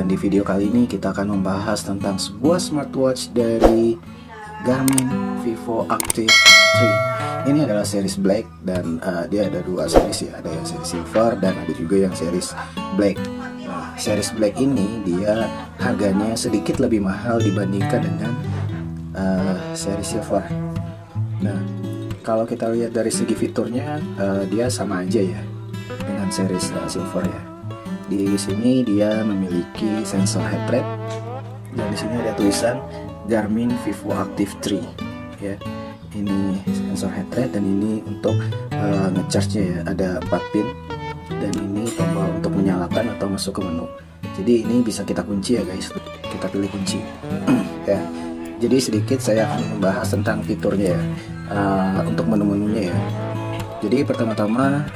Dan di video kali ini kita akan membahas tentang sebuah smartwatch dari Garmin Vivo Active 3. Ini adalah series black dan dia ada dua series ya, ada yang series silver dan ada juga yang series black. Nah, series black ini dia harganya sedikit lebih mahal dibandingkan dengan series silver. Nah, kalau kita lihat dari segi fiturnya dia sama aja ya dengan series silver ya. Di sini dia memiliki sensor heart rate dan di sini ada tulisan Garmin Vivo Active 3 ya. Ini sensor heart rate dan ini untuk ngecharge-nya ya, ada 4 pin dan ini tombol untuk menyalakan atau masuk ke menu. Jadi ini bisa kita kunci ya guys. Kita pilih kunci. Ya. Jadi sedikit saya akan membahas tentang fiturnya ya. Untuk menu-menunya ya. Jadi pertama-tama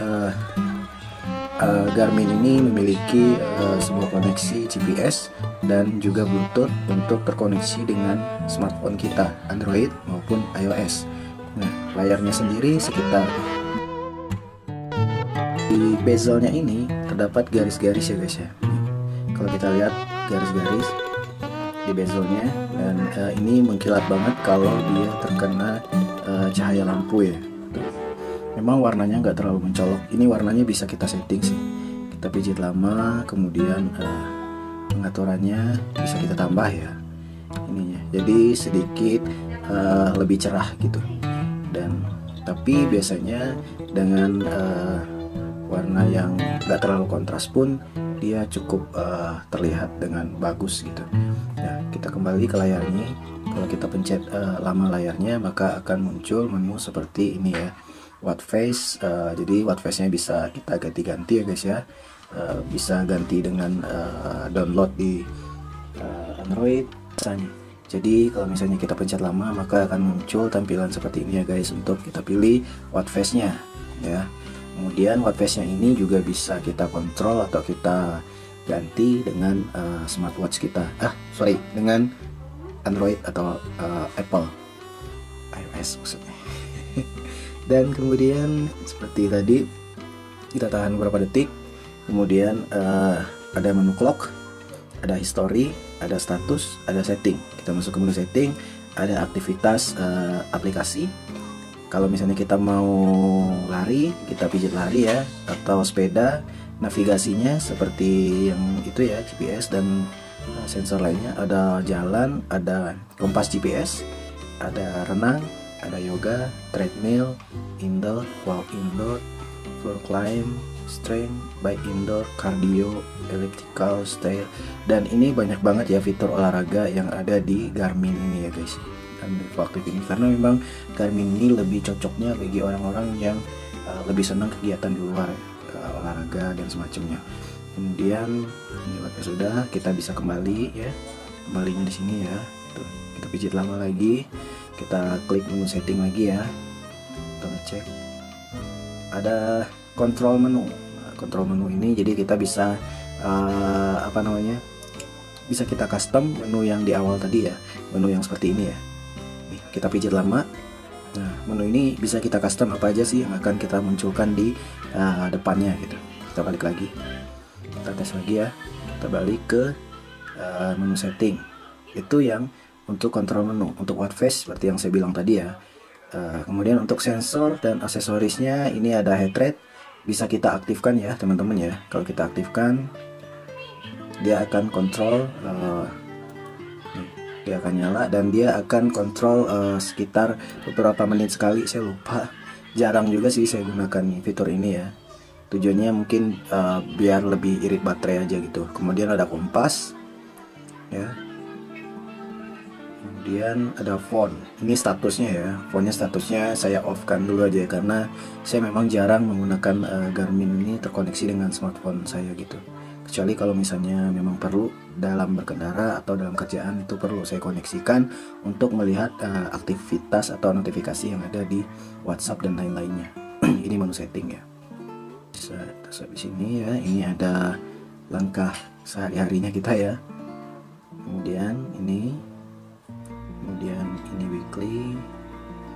Garmin ini memiliki sebuah koneksi GPS dan juga Bluetooth untuk terkoneksi dengan smartphone kita, Android maupun iOS. Nah, layarnya sendiri sekitar di bezelnya ini terdapat garis-garis ya guys ya. Kalau kita lihat garis-garis di bezelnya dan ini mengkilat banget kalau dia terkena cahaya lampu ya. Memang warnanya nggak terlalu mencolok. Ini warnanya bisa kita setting sih. Kita pijit lama, kemudian pengaturannya bisa kita tambah ya ininya. Jadi sedikit lebih cerah gitu. Dan tapi biasanya dengan warna yang nggak terlalu kontras pun dia cukup terlihat dengan bagus gitu. Nah, kita kembali ke layarnya. Kalau kita pencet lama layarnya maka akan muncul menu seperti ini ya. Watch face, jadi watch face-nya bisa kita ganti-ganti ya guys ya. Bisa ganti dengan download di Android misalnya. Jadi kalau misalnya kita pencet lama maka akan muncul tampilan seperti ini ya guys untuk kita pilih watch face-nya ya. Kemudian watch face-nya ini juga bisa kita kontrol atau kita ganti dengan smartwatch kita. Dengan Android atau Apple iOS maksudnya. Dan kemudian seperti tadi kita tahan beberapa detik, kemudian ada menu clock, ada history, ada status, ada setting. Kita masuk ke menu setting, ada aktivitas aplikasi. Kalau misalnya kita mau lari, kita pijit lari ya, atau sepeda, navigasinya seperti yang itu ya, GPS dan sensor lainnya. Ada jalan, ada kompas GPS, ada renang, ada yoga, treadmill, indoor, walk indoor, floor climb, strength, bike indoor, cardio, elliptical, stair, dan ini banyak banget ya fitur olahraga yang ada di Garmin ini ya guys. Dan waktu ini karena memang Garmin ini lebih cocoknya bagi orang-orang yang lebih senang kegiatan di luar, olahraga dan semacamnya. Kemudian ini sudah, kita bisa kembali ya, kembalinya di sini ya. Tuh, kita pijit lama lagi. Kita klik menu setting lagi ya. Kita ngecek ada kontrol menu. Kontrol menu ini jadi kita bisa bisa kita custom menu yang di awal tadi ya, menu yang seperti ini ya. Nih, kita pijit lama. Nah, menu ini bisa kita custom apa aja sih yang akan kita munculkan di depannya gitu. Kita balik lagi, kita tes lagi ya. Kita balik ke menu setting. Itu yang untuk kontrol menu. Untuk watch face seperti yang saya bilang tadi ya. Kemudian untuk sensor dan aksesorisnya ini ada heart rate, bisa kita aktifkan ya teman-teman ya. Kalau kita aktifkan dia akan kontrol, dia akan nyala dan dia akan kontrol sekitar beberapa menit sekali. Saya lupa, jarang juga sih saya gunakan fitur ini ya. Tujuannya mungkin biar lebih irit baterai aja gitu. Kemudian ada kompas ya. Kemudian ada phone, ini statusnya ya. Phone-nya statusnya saya off kan dulu aja ya, karena saya memang jarang menggunakan Garmin ini terkoneksi dengan smartphone saya gitu. Kecuali kalau misalnya memang perlu dalam berkendara atau dalam kerjaan, itu perlu saya koneksikan untuk melihat aktivitas atau notifikasi yang ada di WhatsApp dan lain-lainnya. Ini menu setting ya. Bisa di sini ya. Ini ada langkah sehari-harinya kita ya. Kemudian ini weekly,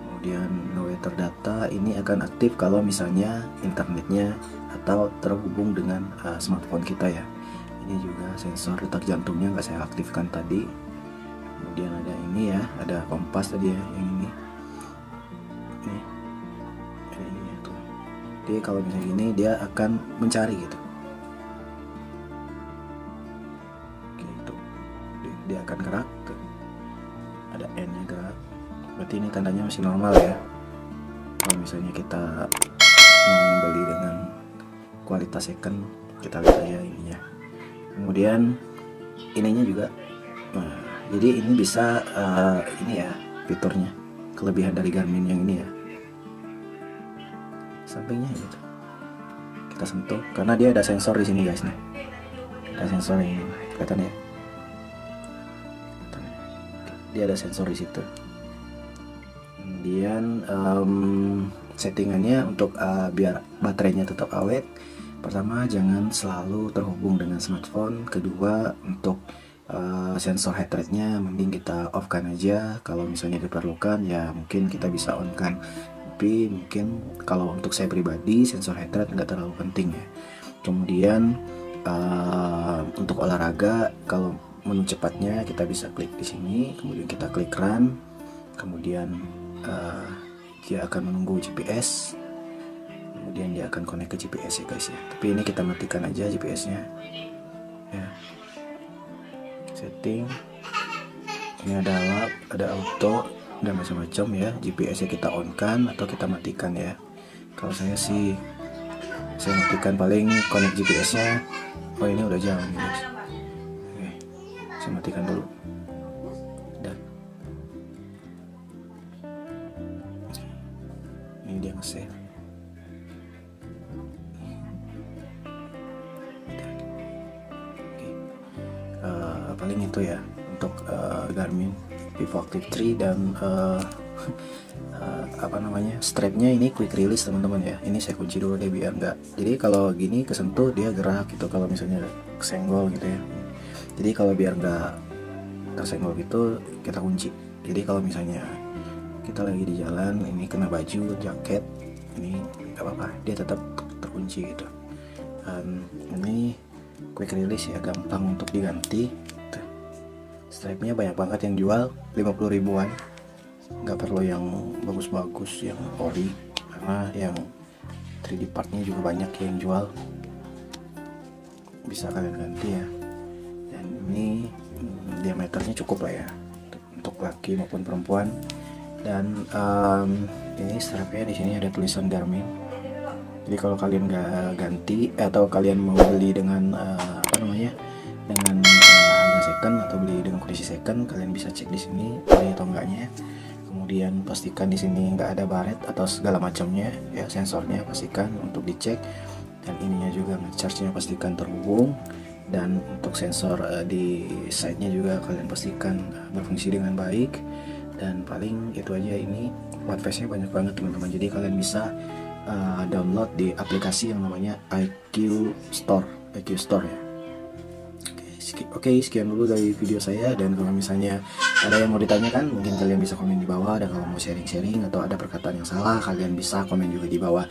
kemudian no weather data. Ini akan aktif kalau misalnya internetnya atau terhubung dengan smartphone kita ya. Ini juga sensor detak jantungnya nggak saya aktifkan tadi. Kemudian ada ini ya, ada kompas tadi ya, yang ini. Ini ada ini ya tuh. Jadi kalau misalnya gini dia akan mencari gitu. Oke, itu dia akan gerak tuh. Ada N-nya gerak. Berarti ini tandanya masih normal ya. Kalau misalnya kita membeli dengan kualitas second, kita lihat aja ininya. Kemudian ininya juga, nah, jadi ini bisa ini ya fiturnya, kelebihan dari Garmin yang ini ya, sampingnya gitu kita sentuh karena dia ada sensor di sini guys. Nih ada sensor ini, kelihatan ya, dia ada sensor di situ. Kemudian settingannya untuk biar baterainya tetap awet, pertama jangan selalu terhubung dengan smartphone. Kedua, untuk sensor heart rate-nya mending kita off kan aja. Kalau misalnya diperlukan ya mungkin kita bisa on kan, tapi mungkin kalau untuk saya pribadi sensor heart rate nggak terlalu penting ya. Kemudian untuk olahraga, kalau menu cepatnya kita bisa klik di sini, kemudian kita klik run, kemudian dia akan menunggu GPS, kemudian dia akan connect ke GPS ya guys ya. Tapi ini kita matikan aja GPS-nya ya. Setting, ini ada lap, ada auto, ada macam-macam ya. GPS-nya kita on kan atau kita matikan ya. Kalau saya sih saya matikan, paling connect GPS-nya. Oh ini udah jalan guys. Oke, saya matikan dulu. Dan ini dia nge-save. Paling itu ya untuk Garmin Vivo Active 3 dan apa namanya, strapnya ini quick release teman-teman ya. Ini saya kunci dulu deh biar enggak, jadi kalau gini kesentuh dia gerak gitu kalau misalnya kesenggol gitu ya. Jadi kalau biar enggak tersenggol gitu kita kunci. Jadi kalau misalnya kita lagi di jalan, ini kena baju, jaket, ini nggak apa-apa, dia tetap terkunci gitu. Dan ini quick release ya, gampang untuk diganti. Strapnya banyak banget yang jual 50 ribuan, nggak perlu yang bagus-bagus yang ori, karena yang 3D partnya juga banyak yang jual, bisa kalian ganti ya. Dan ini diameternya cukup lah ya untuk laki maupun perempuan. Dan ini strapnya di sini ada tulisan Garmin. Jadi kalau kalian nggak ganti atau kalian mau beli dengan apa namanya, dengan harga second atau beli dengan kondisi second, kalian bisa cek di sini ori atau enggaknya. Kemudian pastikan di sini nggak ada baret atau segala macamnya ya, sensornya pastikan untuk dicek. Dan ininya juga nge-charge-nya pastikan terhubung. Dan untuk sensor di side-nya juga kalian pastikan berfungsi dengan baik. Dan paling itu aja, ini whiteface-nya banyak banget teman-teman. Jadi kalian bisa download di aplikasi yang namanya IQ Store ya. Oke, sekian dulu dari video saya. Dan kalau misalnya ada yang mau ditanyakan, mungkin kalian bisa komen di bawah. Dan kalau mau sharing-sharing atau ada perkataan yang salah, kalian bisa komen juga di bawah.